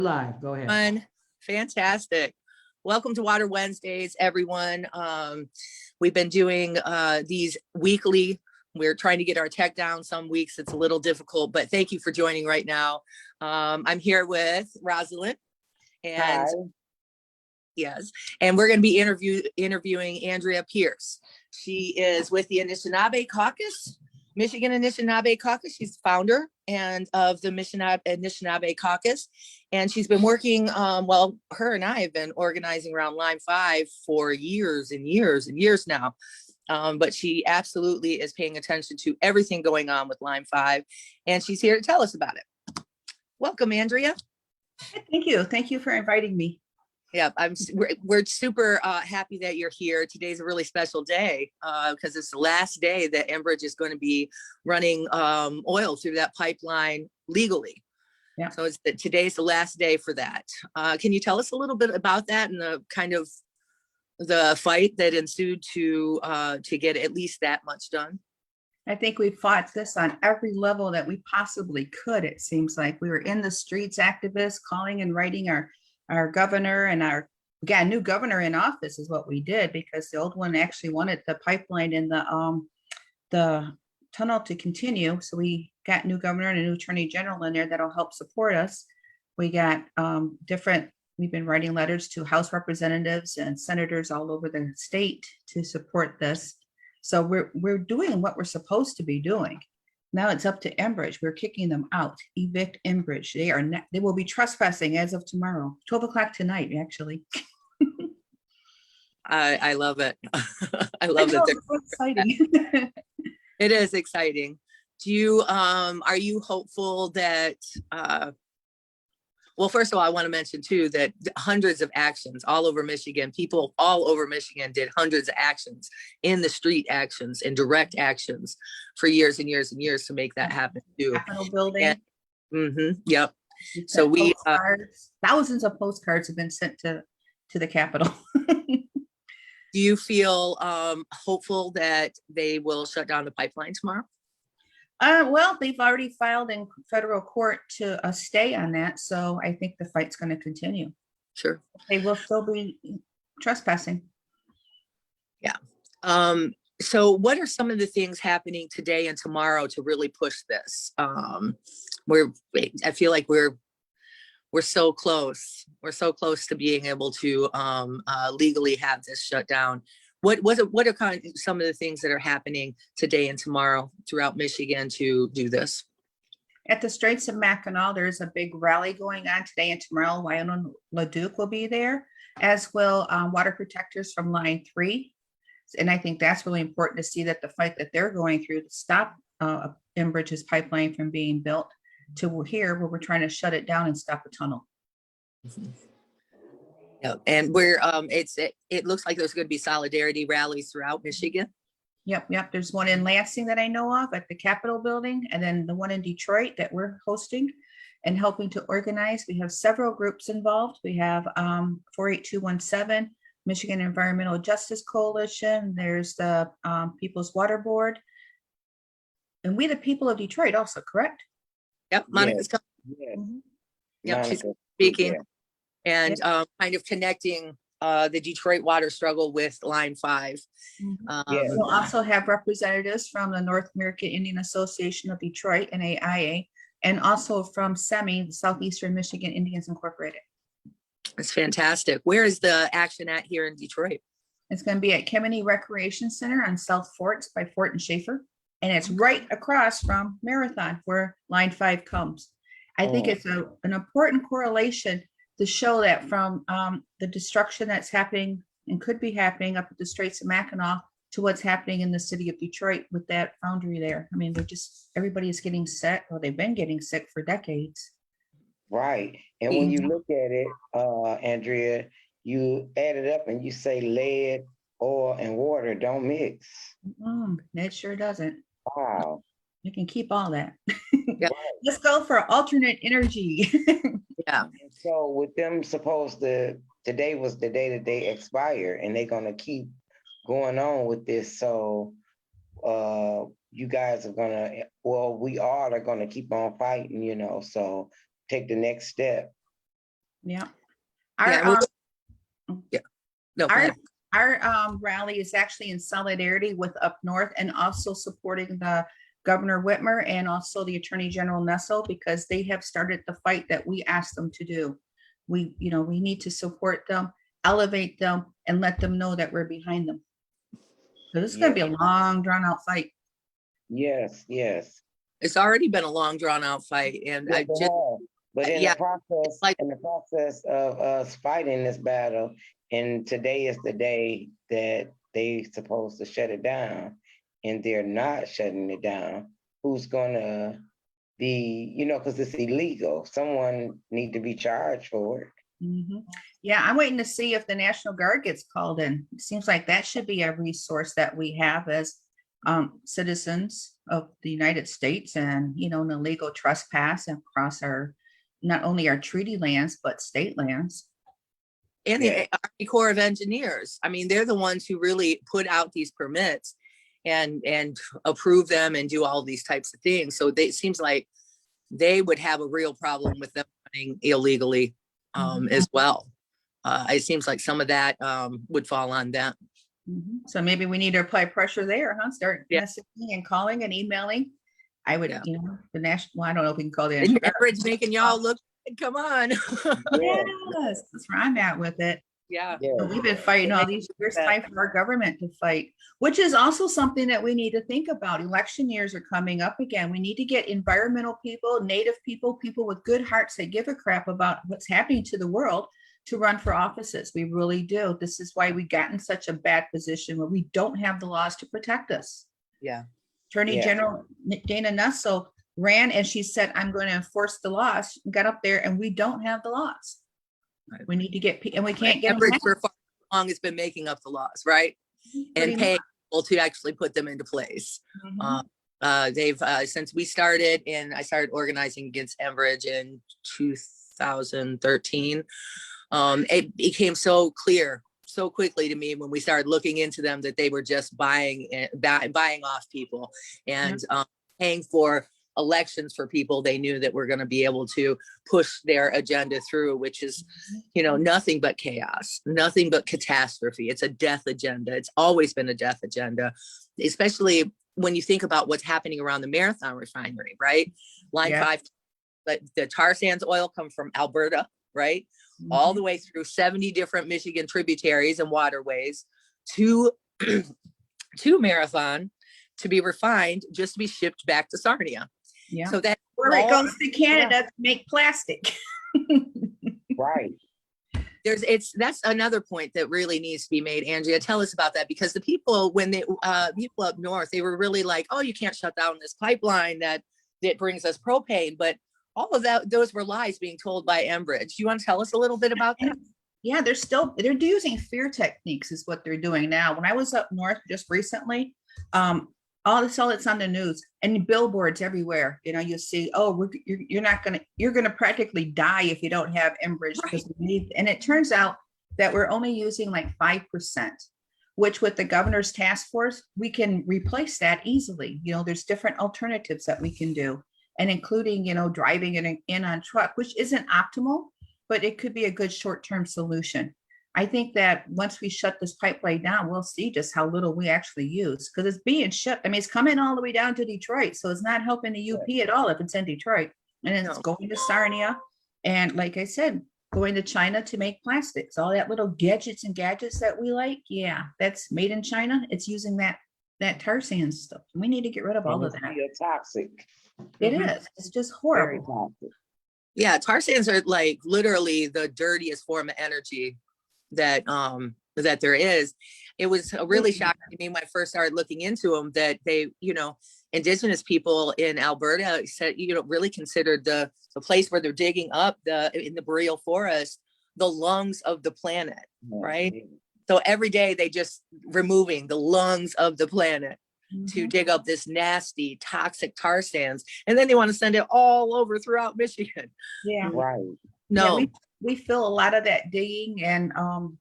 Live, go ahead. Fun. Fantastic. Welcome to Water Wednesdays, everyone. We've been doing these weekly. We're trying to get our tech down. Some weeks it's a little difficult, but thank you for joining right now. I'm here with Rosalind, and Hi. yes, and we're going to be interviewing Andrea Pierce. She is with the Anishinaabek Caucus, Michigan Anishinaabek Caucus. She's founder and of the Anishinaabek Caucus, and she's been working. Well, her and I have been organizing around Line 5 for years and years and years now. But she absolutely is paying attention to everything going on with Line 5, and she's here to tell us about it. Welcome, Andrea. Thank you. Thank you for inviting me. Yeah, we're super happy that you're here. Today's a really special day because it's the last day that Enbridge is going to be running oil through that pipeline legally. Yeah. So today's the last day for that. Can you tell us a little bit about that and the kind of the fight that ensued to get at least that much done? I think we fought this on every level that we possibly could. It seems like we were in the streets, activists calling and writing our governor, and we got a new governor in office is what we did, because the old one actually wanted the pipeline and the tunnel to continue. So we got new governor and a new attorney general in there that'll help support us. We got we've been writing letters to House representatives and senators all over the state to support this. So we're doing what we're supposed to be doing. Now it's up to Enbridge. We're kicking them out. Evict Enbridge. They will be trespassing as of tomorrow, 12 o'clock tonight, actually. I love it. I love it. It's so exciting. It is exciting. Do you are you hopeful that well, first of all, I want to mention too that hundreds of actions all over Michigan, people all over Michigan did hundreds of actions in the street actions and direct actions for years and years and years to make that happen too. Capitol building. Yep. So we thousands of postcards have been sent to the Capitol. Do you feel hopeful that they will shut down the pipeline tomorrow? Well, they've already filed in federal court to stay on that. So I think the fight's going to continue. Sure. They will still be trespassing. Yeah. So what are some of the things happening today and tomorrow to really push this? I feel like we're so close. We're so close to being able to legally have this shut down. What are kind of some of the things that are happening today and tomorrow throughout Michigan to do this? At the Straits of Mackinac, there's a big rally going on today and tomorrow. Lionel LeDuc will be there, as will water protectors from Line 3. And I think that's really important to see that the fight that they're going through to stop Enbridge's pipeline from being built to here, where we're trying to shut it down and stop the tunnel. Mm-hmm. Yeah, and we're it looks like there's going to be solidarity rallies throughout Michigan. Yep. There's one in Lansing that I know of at the Capitol building, and then the one in Detroit that we're hosting and helping to organize. We have several groups involved. We have 48217, Michigan Environmental Justice Coalition. There's the People's Water Board, and We the People of Detroit also, correct? Yep, Monica's coming. Yeah. Mm-hmm. Yep, Monica, she's speaking. yeah. And kind of connecting the Detroit water struggle with Line 5. Yeah. We'll also have representatives from the North American Indian Association of Detroit, NAIA, and also from SEMI, the Southeastern Michigan Indians Incorporated. That's fantastic. Where is the action at here in Detroit? It's going to be at Kemeny Recreation Center on South Forts by Fort and Schaefer. And it's right across from Marathon where Line 5 comes. I think it's an important correlation to show that from the destruction that's happening and could be happening up at the Straits of Mackinac to what's happening in the city of Detroit with that foundry there. I mean, everybody is getting sick, or they've been getting sick for decades. Right. And when you look at it, Andrea, you add it up and you say lead, oil, and water don't mix. It sure doesn't. Wow. You can keep all that. Yeah. Let's go for alternate energy. Yeah. And so with them today was the day that they expire, and they're going to keep going on with this. So you guys are going to, we all are going to keep on fighting, so take the next step. Yeah. Yeah, Our, yeah. No, go our, ahead. our rally is actually in solidarity with up north and also supporting the Governor Whitmer and also the Attorney General Nessel, because they have started the fight that we asked them to do. We need to support them, elevate them, and let them know that we're behind them. So this is going to be a long, drawn out fight. Yes, yes. It's already been a long drawn out fight, and Yes, I it just has. But yeah, like- in the process of us fighting this battle, and today is the day that they supposed to shut it down, and they're not shutting it down. Who's gonna be, because it's illegal. Someone need to be charged for it. Mhm. Yeah, I'm waiting to see if the National Guard gets called in. It seems like that should be a resource that we have as citizens of the United States, and an illegal trespass across not only our treaty lands but state lands. and the Army Corps of Engineers. I mean, they're the ones who really put out these permits and approve them and do all these types of things. So it seems like they would have a real problem with them running illegally as well. It seems like some of that would fall on them. So maybe we need to apply pressure there, huh? Start Yeah. messaging and calling and emailing. I would, Yeah. the national, well, I don't know if we can call the And National Guard. Everett's making y'all look, come on. Yes, that's where I'm at with it. Yeah. So we've been fighting all these years, time for our government to fight, which is also something that we need to think about. Election years are coming up again. We need to get environmental people, native people, people with good hearts that give a crap about what's happening to the world to run for offices. We really do. This is why we got in such a bad position where we don't have the laws to protect us. Yeah. Attorney General Dana Nessel ran and she said, I'm going to enforce the laws. Got up there and we don't have the laws. Right. We need to get, and we can't get Everett for far too long has been making up the laws, right? And paying people to actually put them into place. They've since we started, and I started organizing against Enbridge in 2013. It became so clear so quickly to me when we started looking into them that they were just buying off people and paying for elections for people they knew that were going to be able to push their agenda through, which is, nothing but chaos, nothing but catastrophe. It's a death agenda. It's always been a death agenda, especially when you think about what's happening around the Marathon refinery, right? Line 5, but the tar sands oil come from Alberta, right? All the way through 70 different Michigan tributaries and waterways to Marathon to be refined, just to be shipped back to Sarnia. Yeah. So that where it goes to Canada to make plastic. Right. That's another point that really needs to be made. Andrea, tell us about that, because the people, when they people up north, they were really like, oh, you can't shut down this pipeline that brings us propane. But all of that, those were lies being told by Enbridge. You want to tell us a little bit about that? Yeah, they're using fear techniques is what they're doing now. When I was up north just recently, all that's on the news and billboards everywhere. You see, oh, you're gonna practically die if you don't have Enbridge. Right. And it turns out that we're only using like 5%, which with the governor's task force, we can replace that easily. There's different alternatives that we can do, and including, driving in on truck, which isn't optimal, but it could be a good short-term solution. I think that once we shut this pipeline down, we'll see just how little we actually use, because it's being shipped. I mean, it's coming all the way down to Detroit, so it's not helping the UP at all if it's in Detroit. And then it's going to Sarnia, and like I said, going to China to make plastics. All that little gadgets that we like, yeah, that's made in China. It's using that tar sand stuff. We need to get rid of all of that. It's toxic. It is. It's just horrible. Very toxic. Yeah, tar sands are like literally the dirtiest form of energy that there is. It was really shocking to me when I first started looking into them that they, indigenous people in Alberta said, really considered the place where they're digging up in the boreal forest, the lungs of the planet, right? So every day they just removing the lungs of the planet to dig up this nasty toxic tar sands, and then they want to send it all over throughout Michigan. Yeah, right. No. Yeah, we feel a lot of that digging and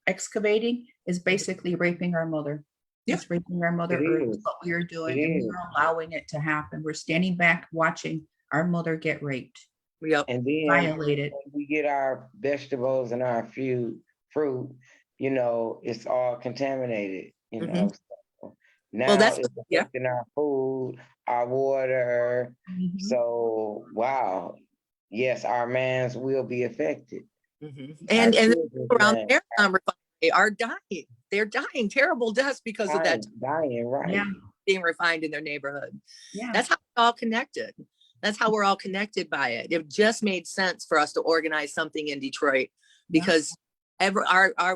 excavating is basically raping our mother. Yeah. It's raping our mother Earth, what we are doing, and we're allowing it to happen. We're standing back watching our mother get raped. Yep. And then Violated. when we get our vegetables and our fruit, you know, it's all contaminated, you know. So Well, now that's, it's yeah. affecting our food, our water. Mhm. So wow, yes, our mans will be affected. And Our the children's people around land the Marathon refinery are dying. They're dying terrible deaths because of that dying, right? Yeah, being refined in their neighborhood. yeah. That's how we're all connected. That's how we're all connected by it. It just made sense for us to organize something in Detroit because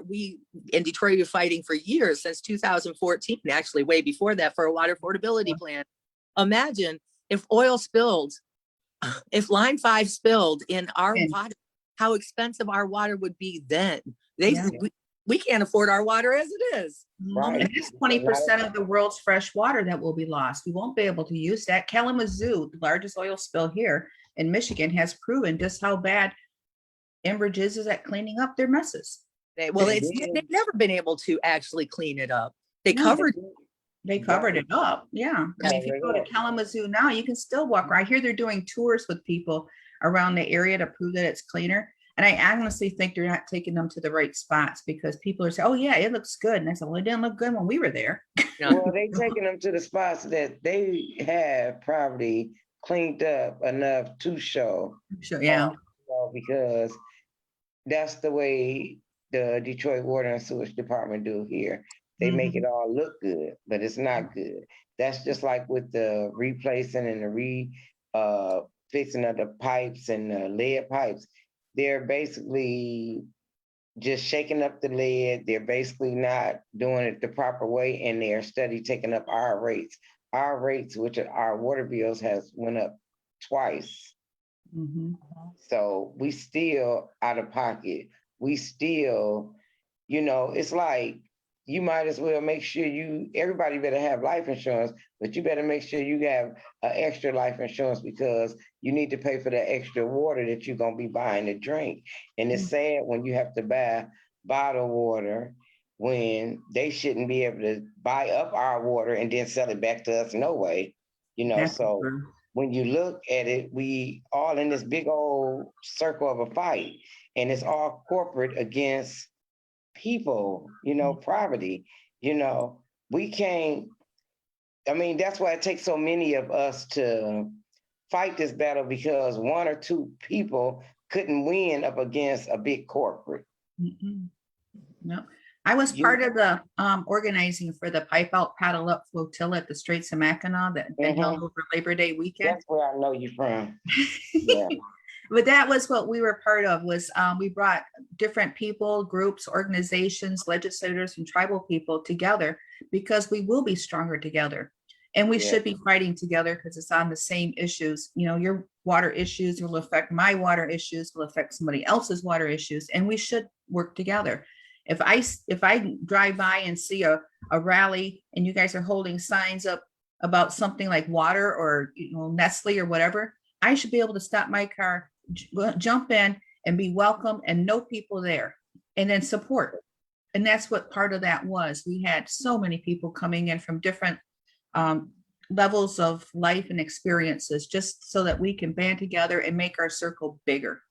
we in Detroit were fighting for years, since 2014, actually way before that, for a water affordability plan. Imagine if oil spilled, if Line 5 spilled in our And- water, how expensive our water would be then. Yeah. We can't afford our water as it is. Right. And that's 20% of the world's fresh water that will be lost. We won't be able to use that. Kalamazoo, the largest oil spill here in Michigan, has proven just how bad Enbridge is at cleaning up their messes. They've then- never been able to actually clean it up. They No, covered They covered it up. Yeah. I mean, if you go to Kalamazoo now, you can still walk around. I hear they're doing tours with people around the area to prove that it's cleaner. And I honestly think they're not taking them to the right spots, because people are saying, oh yeah, it looks good. And I said, well, it didn't look good when we were there. Well, they taking them to the spots that they have probably cleaned up enough to show. Sure. Yeah. You know, because that's the way the Detroit Water and Sewage Department do here. They make it all look good, but it's not good. That's just like with the replacing and the fixing of the pipes and the lead pipes. They're basically just shaking up the lead. They're basically not doing it the proper way, and they're steady taking up our rates. Our rates, which are our water bills, has went up twice. So we still out of pocket. We still, you know, it's like you might as well make sure everybody better have life insurance, but you better make sure you have an extra life insurance, because you need to pay for the extra water that you're going to be buying to drink. And it's sad when you have to buy bottled water when they shouldn't be able to buy up our water and then sell it back to us no way, you know. That's so true. when you look at it, we all in this big old circle of a fight, and it's all corporate against people, you know, poverty. You know, we can't, I mean, that's why it takes so many of us to fight this battle, because one or two people couldn't win up against a big corporate. No. I was part of the organizing for the Pipe Out Paddle Up flotilla at the Straits of Mackinac that been held over Labor Day weekend. That's where I know you from. Yeah. But that was what we were part of, was we brought different people, groups, organizations, legislators, and tribal people together, because we will be stronger together. And we should be fighting together, because it's on the same issues. You know, your water issues will affect my water issues, will affect somebody else's water issues, and we should work together. If I drive by and see a rally and you guys are holding signs up about something like water or, you know, Nestle or whatever, I should be able to stop my car, jump in and be welcome and know people there, and then support. And that's what part of that was. We had so many people coming in from different levels of life and experiences, just so that we can band together and make our circle bigger.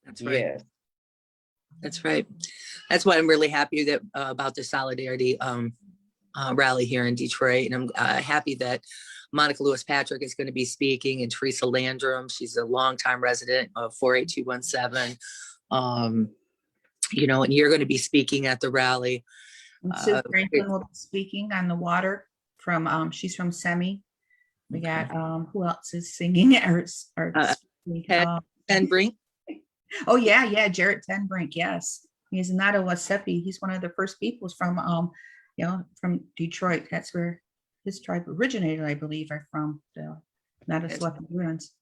That's right. Yes. That's right. That's why I'm really happy that about the solidarity rally here in Detroit. And I'm happy that Monica Lewis Patrick is going to be speaking, and Teresa Landrum. She's a longtime resident of 48217. You know, and you're going to be speaking at the rally. And Sue Franklin will be speaking on the water from, she's from SEMI. We got, who else is singing? Ken Brink. Oh yeah, Jarrett Tenbrink. Yes, he's an Ottawa Sepi. He's one of the first peoples from, you know, from Detroit. That's where his tribe originated, I believe, are from. The Nottawa ruins.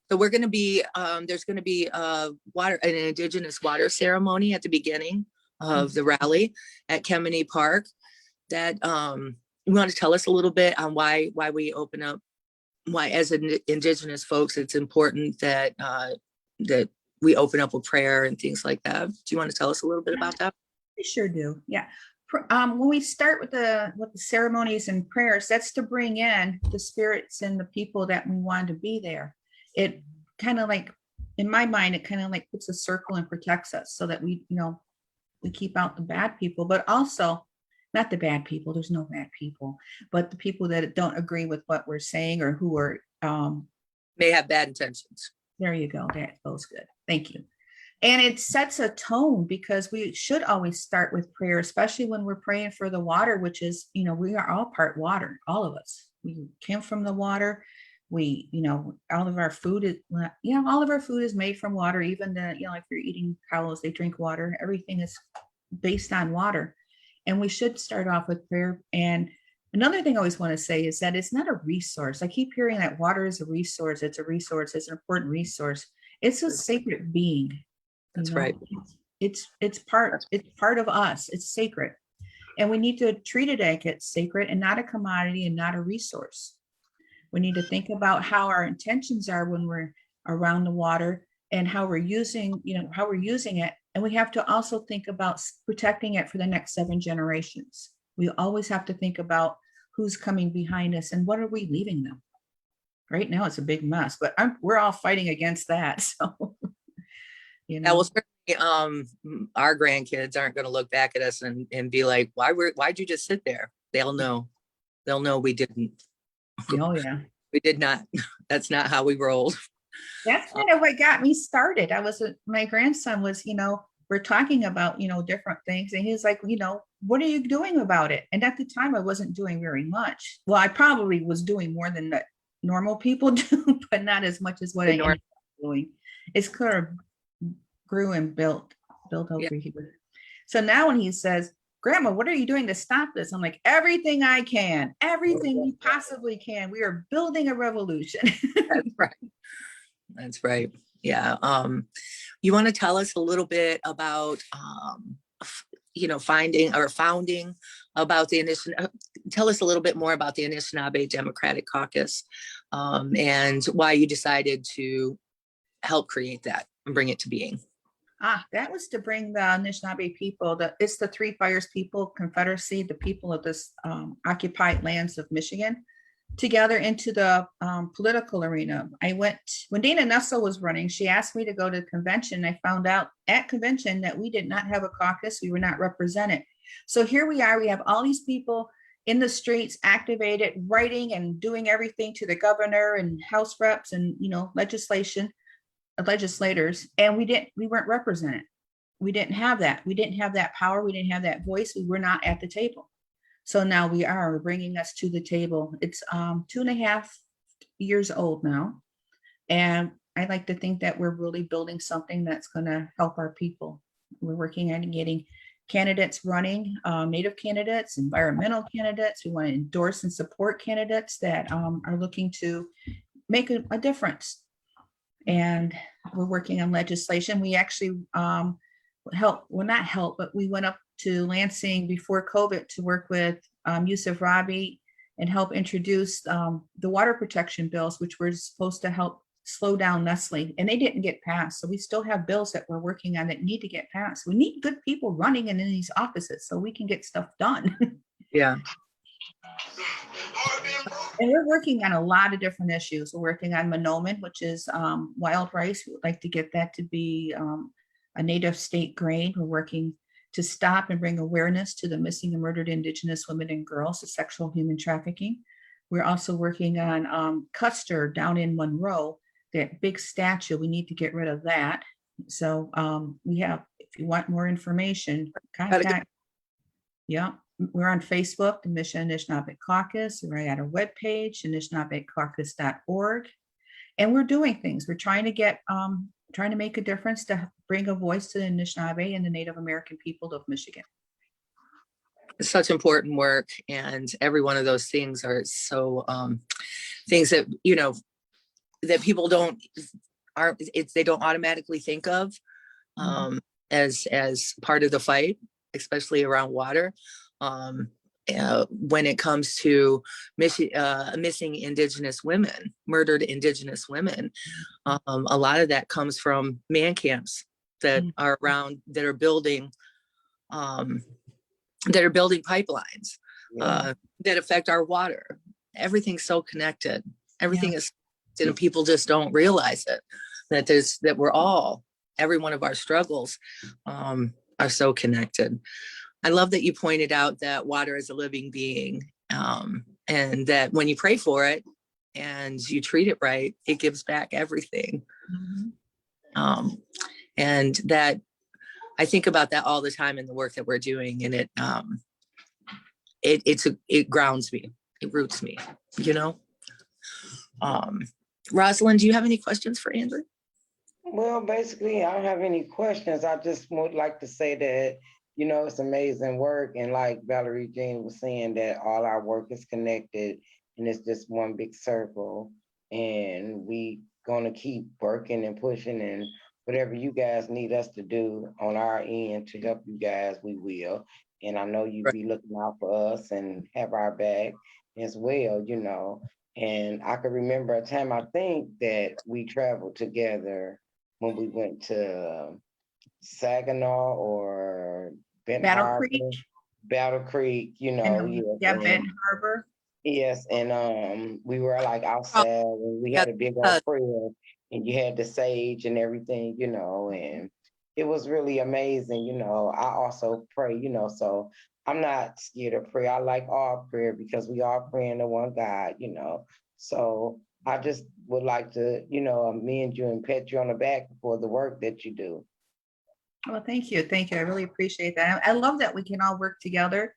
So we're going to be, there's going to be an Indigenous water ceremony at the beginning of the rally at Kemeny Park. That you want to tell us a little bit on why we open up, why as Indigenous folks it's important that that we open up with prayer and things like that. Do you want to tell us a little bit about that? I sure do. Yeah. When we start with the ceremonies and prayers, that's to bring in the spirits and the people that we want to be there. It kind of like in my mind, it kind of like puts a circle and protects us so that we, we keep out the bad people, but also not the bad people. There's no bad people, but the people that don't agree with what we're saying or who are, May have bad intentions. there you go. That goes good. Thank you. And it sets a tone because we should always start with prayer, especially when we're praying for the water, which is, we are all part water, all of us. We came from the water. We, all of our food is, all of our food is made from water. Even the, if you're eating cows, they drink water. Everything is based on water. And we should start off with prayer. And another thing I always want to say is that it's not a resource. I keep hearing that water is a resource. It's a resource. It's an important resource. It's a sacred being. That's right. It's part of us. It's sacred. And we need to treat it like it's sacred and not a commodity and not a resource. We need to think about how our intentions are when we're around the water and how we're using it. And we have to also think about protecting it for the next 7 generations. We always have to think about who's coming behind us and what are we leaving them. Right now, it's a big mess, but we're all fighting against that. So, That will certainly, our grandkids aren't going to look back at us and be like, why'd you just sit there? They'll know we didn't. Oh yeah. We did not. That's not how we rolled. That's kind of what got me started. My grandson was, we're talking about, different things. And he was like, what are you doing about it? And at the time I wasn't doing very much. Well, I probably was doing more than the normal people do, but not as much as what I ended up doing. It's kind of grew and built over here. So now when he says, Grandma, what are you doing to stop this? I'm like, everything I can, everything we possibly can. We are building a revolution. That's right. That's right. Yeah. You want to tell us a little bit about, founding about the tell us a little bit more about the Anishinaabe Democratic Caucus, and why you decided to help create that and bring it to being. That was to bring the Anishinaabe people, it's the Three Fires People Confederacy, the people of this occupied lands of Michigan, together into the political arena. When Dana Nussel was running, she asked me to go to the convention. I found out at convention that we did not have a caucus. We were not represented. So here we are, we have all these people in the streets, activated, writing and doing everything to the governor and House reps and, legislators, and we weren't represented. We didn't have that. We didn't have that power. We didn't have that voice. We were not at the table. So now we're bringing us to the table. It's 2.5 years old now. And I like to think that we're really building something that's going to help our people. We're working on getting candidates running, Native candidates, environmental candidates. We want to endorse and support candidates that are looking to make a difference. And we're working on legislation. We actually but we went up to Lansing before COVID to work with Yusuf Rabi and help introduce the water protection bills, which were supposed to help slow down Nestle, and they didn't get passed. So we still have bills that we're working on that need to get passed. We need good people running in these offices so we can get stuff done. Yeah. And we're working on a lot of different issues. We're working on Monoman, which is wild rice. We would like to get that to be a native state grain. We're working to stop and bring awareness to the missing and murdered Indigenous women and girls to sexual human trafficking. We're also working on Custer down in Monroe, that big statue. We need to get rid of that. So we have, if you want more information, contact. Yeah. We're on Facebook, the Mission Anishinaabek Caucus. We're at our webpage, AnishinaabeCaucus.org. And we're doing things. We're trying to make a difference to bring a voice to the Anishinaabe and the Native American people of Michigan. It's such important work. And every one of those things are so things that, that people they don't automatically think of as part of the fight, especially around water. When it comes to missing Indigenous women, murdered Indigenous women, a lot of that comes from man camps that are around, that are building pipelines that affect our water. Everything's so connected. Everything is, and people just don't realize it. that we're all, every one of our struggles are so connected. I love that you pointed out that water is a living being, and that when you pray for it and you treat it right, it gives back everything. And that I think about that all the time in the work that we're doing, and it grounds me, it roots me, you know. Rosalind, do you have any questions for Andrew? Well, basically, I don't have any questions. I just would like to say that, you know, it's amazing work. And like Valerie Jean was saying, that all our work is connected and it's just one big circle. And we gonna keep working and pushing, and whatever you guys need us to do on our end to help you guys, we will. And I know you be looking out for us and have our back as well, you know. And I can remember a time, I think, that we traveled together when we went to Saginaw or Bent Battle Harbor, Creek. Battle Creek, you know. Yeah, Benton Harbor. Yes, and we were like outside, and we had a big old prayer, and you had the sage and everything, you know, and it was really amazing, you know. I also pray, you know, so I'm not scared of prayer. I like all prayer because we all praying to one God, you know. So I just would like to, you know, commend you and pat you on the back for the work that you do. Well, thank you. Thank you. I really appreciate that. I love that we can all work together.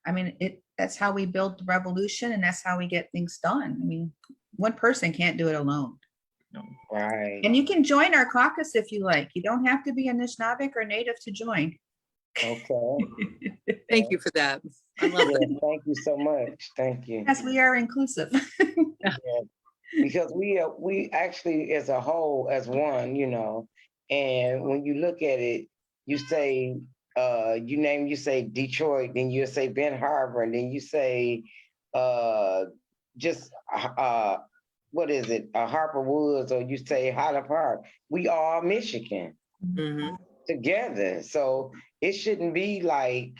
I mean, that's how we build the revolution, and that's how we get things done. I mean, one person can't do it alone. Right. And you can join our caucus if you like. You don't have to be Anishinaabek or Native to join. Okay. Thank you for that. I love Yeah, that. thank you so much. Thank you. Yes, we are inclusive. Yeah, because we actually as a whole, as one, you know, and when you look at it, you say you say Detroit, then you say Ben Harbor, and then you say just what is it, Harper Woods, or you say Highland Park. We all Michigan together, so it shouldn't be like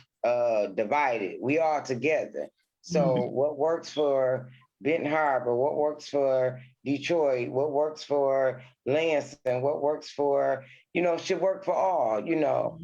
divided. We are together. So what works for Benton Harbor, what works for Detroit, what works for Lansing, what works for, you know, should work for all, you know.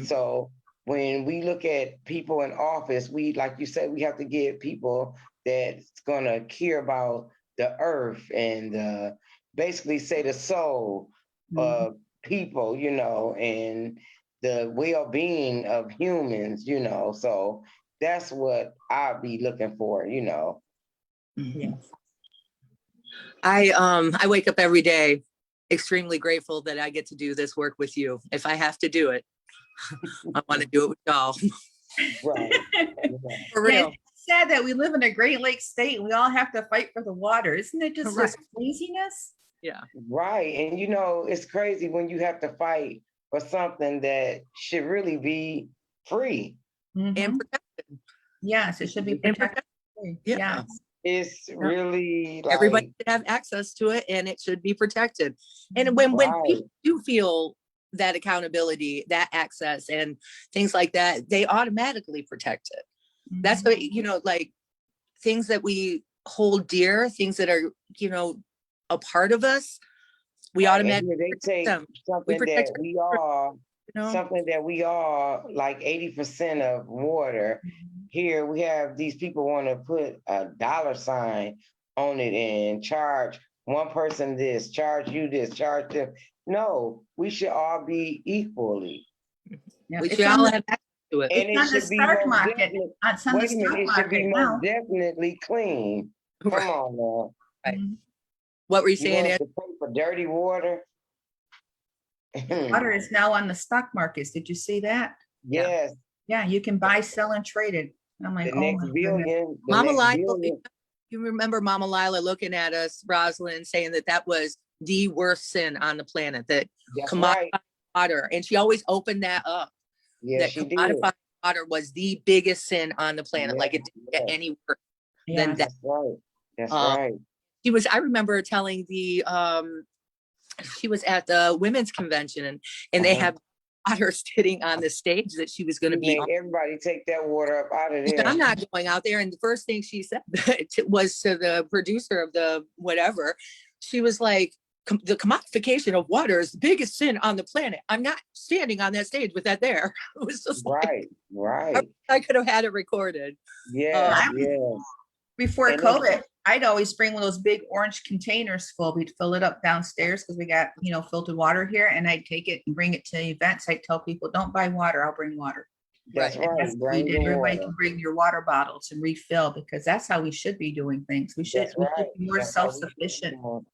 So when we look at people in office, we, like you said, we have to get people that's gonna care about the earth and basically say the soul of people, you know, and the well-being of humans, you know. So that's what I'll be looking for, you know. I wake up every day extremely grateful that I get to do this work with you. If I have to do it, I want to do it with y'all. Right. For real. It's sad that we live in a Great Lakes state and we all have to fight for the water. Isn't it just craziness? Yeah. Right. And you know, it's crazy when you have to fight for something that should really be free. And protected. Yes, it should be protected. Yeah. Yes. It's really like everybody should have access to it, and it should be protected. And when people do feel that accountability, that access and things like that, they automatically protect it. That's what, you know, like things that we hold dear, things that are, you know, a part of us, we automatically protect them. Something that we are, you know? Something that we are like 80% of water. Here we have these people want to put a $sign on it and charge one person this, charge you this, charge them. No, we should all be equally. We should all have access to it. And it should be most definitely, it should be most definitely clean. Come on now. Right. What were you saying? To pay for dirty water. Water is now on the stock markets. Did you see that? Yes. Yeah, you can buy, sell, and trade it. I'm like, the next billion. Mama Lila, you remember Mama Lila looking at us, Rosalind, saying that was the worst sin on the planet, that commodified water. And she always opened that up. Yeah, that commodified water was the biggest sin on the planet. Like it didn't get any worse than that. That's right. That's right. I remember telling she was at the women's convention and they have water sitting on the stage that she was going to be on. Everybody take that water up out of there. I'm not going out there. And the first thing she said was to the producer of the whatever, she was like, the commodification of water is the biggest sin on the planet. I'm not standing on that stage with that there. It was just like, right. I could have had it recorded. Yes, Um, yes. Before And it's- COVID, I'd always bring one of those big orange containers full. We'd fill it up downstairs because we got, filtered water here, and I'd take it and bring it to events. I'd tell people, don't buy water, I'll bring water. That's Right. right. That's what we Bring did. the Everybody water. can bring your water bottles and refill, because that's how we should be doing things. We should That's right. be more That's how we self-sufficient. do it.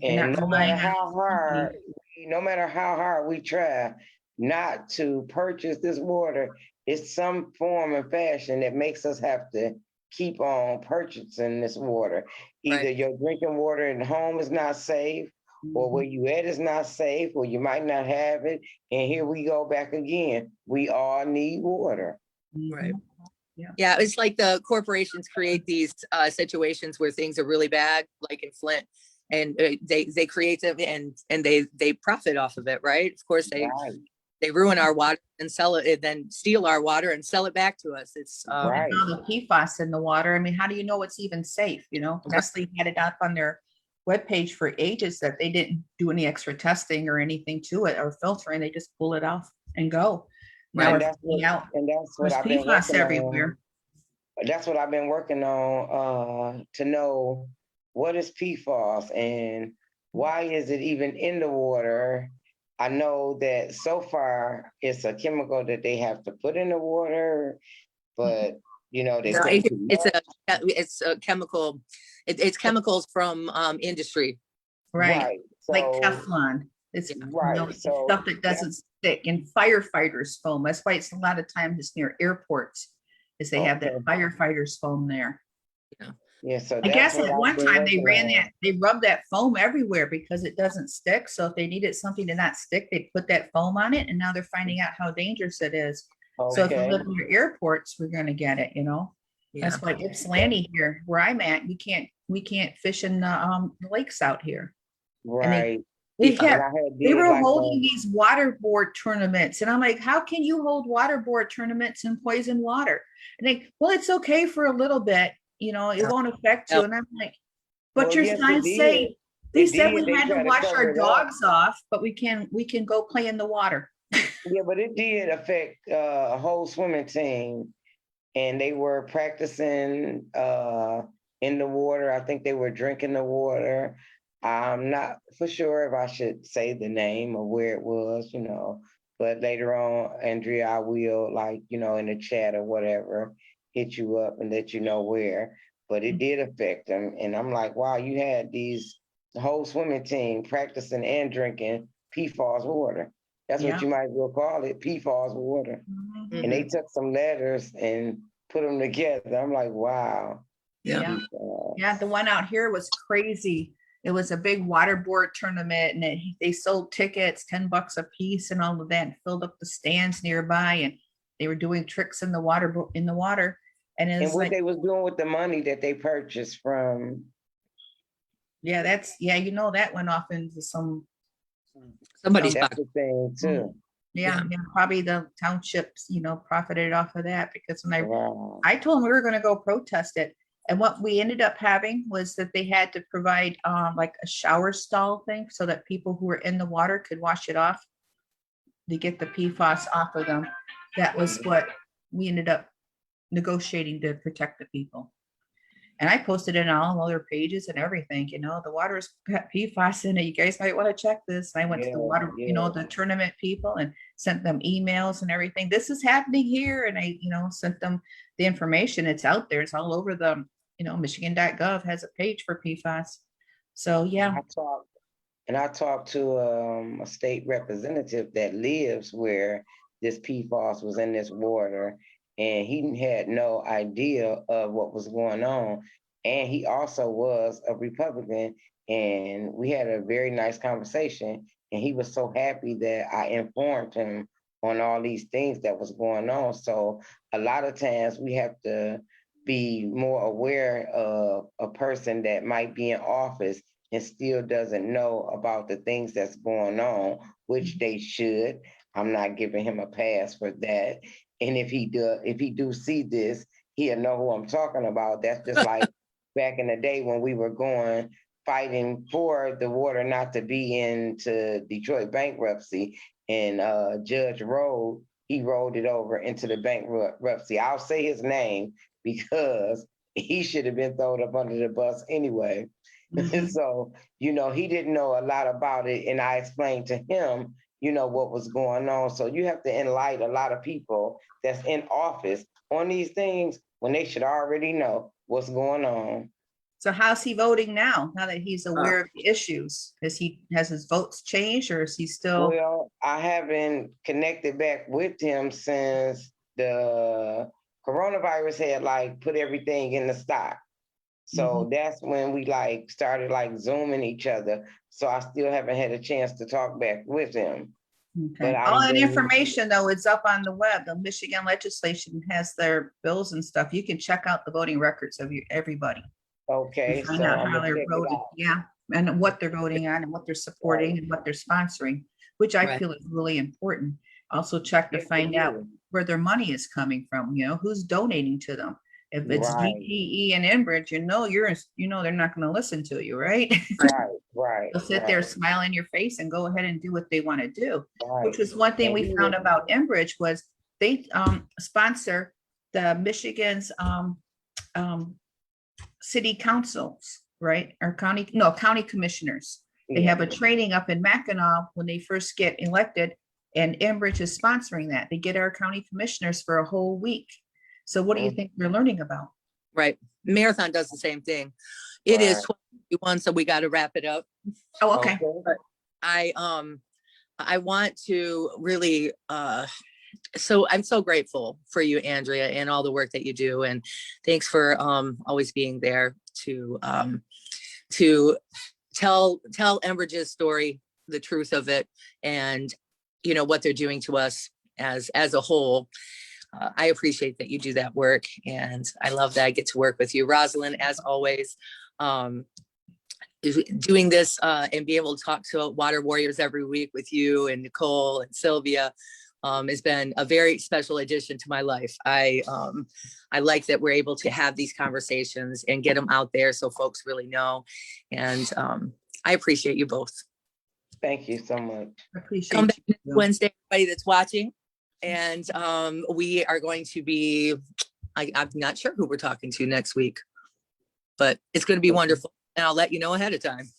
and And not no relying matter on how hard, somebody. no matter how hard we try not to purchase this water, it's some form and fashion that makes us have to keep on purchasing this water. Either Right. your drinking water at home is not safe, or where you at is not safe, or you might not have it. And here we go back again. We all need water. Right. Mhm. Yeah, it's like the corporations create these situations where things are really bad, like in Flint, and they create them and they profit off of it, right? Of course, Right, they ruin our water and sell it, and then steal our water and sell it back to us. It's right. And all the PFAS in the water. I mean, how do you know it's even safe? Nestle had it up on their webpage for ages that they didn't do any extra testing or anything to it or filtering. They just pull it off and go. Now And we're that's finding out what there's I've been PFAS working on. everywhere. That's what I've been working on to know what is PFAS and why is it even in the water. I know that so far it's a chemical that they have to put in the water, but they no, put too much. it's a chemical. It's chemicals from industry. Right. Like So Teflon. It's right. it's So stuff that doesn't stick. And firefighters foam. That's why it's a lot of times it's near airports, is they have that Okay. firefighters foam there. yeah. So I that's guess what at I've one been time they working on. they rubbed that foam everywhere because it doesn't stick. So if they needed something to not stick, they put that foam on it. And now they're finding out how dangerous it is. So if you Okay. live near airports, we're gonna get it, Yeah. That's why Ypsilanti here, where I'm at, we can't fish in the lakes out here. And Right. they And kept, I had they did were like holding these water board tournaments. And I'm like, how can you hold water board tournaments in poison water? And they, well, it's okay for a little bit, it won't affect you. Yep. And I'm like, but Well, your yes, it signs say, did. they It said did. we They had to tried to wash cover our it up. dogs off, but we can go play in the water. Yeah, but it did affect a whole swimming team, and they were practicing in the water. I think they were drinking the water. I'm not for sure if I should say the name or where it was, but later on, Andrea, I will, like, in the chat or whatever, hit you up and let you know where. But it did affect them. And I'm like, wow, you had the whole swimming team practicing and drinking PFAS water. That's Yeah. what you might as well call it, PFAS water. Mhm. And they took some letters and put them together. I'm like, wow. Yeah. Yeah, the one out here was crazy. It was a big waterboard tournament, and they sold tickets, $10 a piece, and all of that, and filled up the stands nearby, and they were doing tricks in the water. And it And was what like, they was doing with the money that they purchased from. yeah, that went off into Somebody's That's pocket. the thing too. yeah, probably the townships, profited off of that, because when Wow. I told them we were going to go protest it. And what we ended up having was that they had to provide like a shower stall thing so that people who were in the water could wash it off to get the PFAS off of them. That was what we ended up negotiating to protect the people. And I posted it on all other pages and everything, the water is PFAS in it. You guys might want to check this. And I went to the water, the tournament people, and sent them emails and everything. This is happening here. And I, sent them the information. It's out there. It's all over the, Michigan.gov has a page for PFAS. So, yeah. I talked to a state representative that lives where this PFAS was in this water, and he had no idea of what was going on. And he also was a Republican, and we had a very nice conversation. And he was so happy that I informed him on all these things that was going on. So a lot of times we have to be more aware of a person that might be in office and still doesn't know about the things that's going on, which they should. I'm not giving him a pass for that. And if he do see this, he'll know who I'm talking about. That's just like back in the day when we were going fighting for the water not to be into Detroit bankruptcy. And Judge Rode, he rolled it over into the bankruptcy. I'll say his name because he should have been thrown up under the bus anyway. Mhm. So, he didn't know a lot about it. And I explained to him, what was going on. So you have to enlighten a lot of people that's in office on these things when they should already know what's going on. So how's he voting now that he's aware of the issues? Has his votes changed, or is he still? Well, I haven't connected back with him since the coronavirus had put everything in the stock. So that's when we started zooming each other. So I still haven't had a chance to talk back with him. Okay. All that information though, it's up on the web. The Michigan legislation has their bills and stuff. You can check out the voting records of everybody. Okay. Find out how they're voted, yeah, and what they're voting on and what they're supporting and what they're sponsoring, which I feel is really important. Also check to find out where their money is coming from, who's donating to them. If it's GTE and Enbridge, they're not going to listen to you, right? Right. They'll sit there, smile in your face, and go ahead and do what they want to do. Which was one thing we found about Enbridge was they sponsor the Michigan's city councils, right? Or county commissioners. They have a training up in Mackinac when they first get elected, and Enbridge is sponsoring that. They get our county commissioners for a whole week. So what do you think they're learning about? Right. Marathon does the same thing. It is 12:51, so we got to wrap it up. Oh, okay. But I want to really so I'm so grateful for you, Andrea, and all the work that you do. And thanks for always being there to tell Enbridge's story, the truth of it, and what they're doing to us as a whole. I appreciate that you do that work, and I love that I get to work with you, Rosalind, as always. Doing this and be able to talk to water warriors every week with you and Nicole and Sylvia has been a very special addition to my life. I like that we're able to have these conversations and get them out there so folks really know. And I appreciate you both. Thank you so much. I appreciate Come back you. next Wednesday, everybody that's watching. And we are going to be, I'm not sure who we're talking to next week, but it's going to be wonderful. And I'll let you know ahead of time.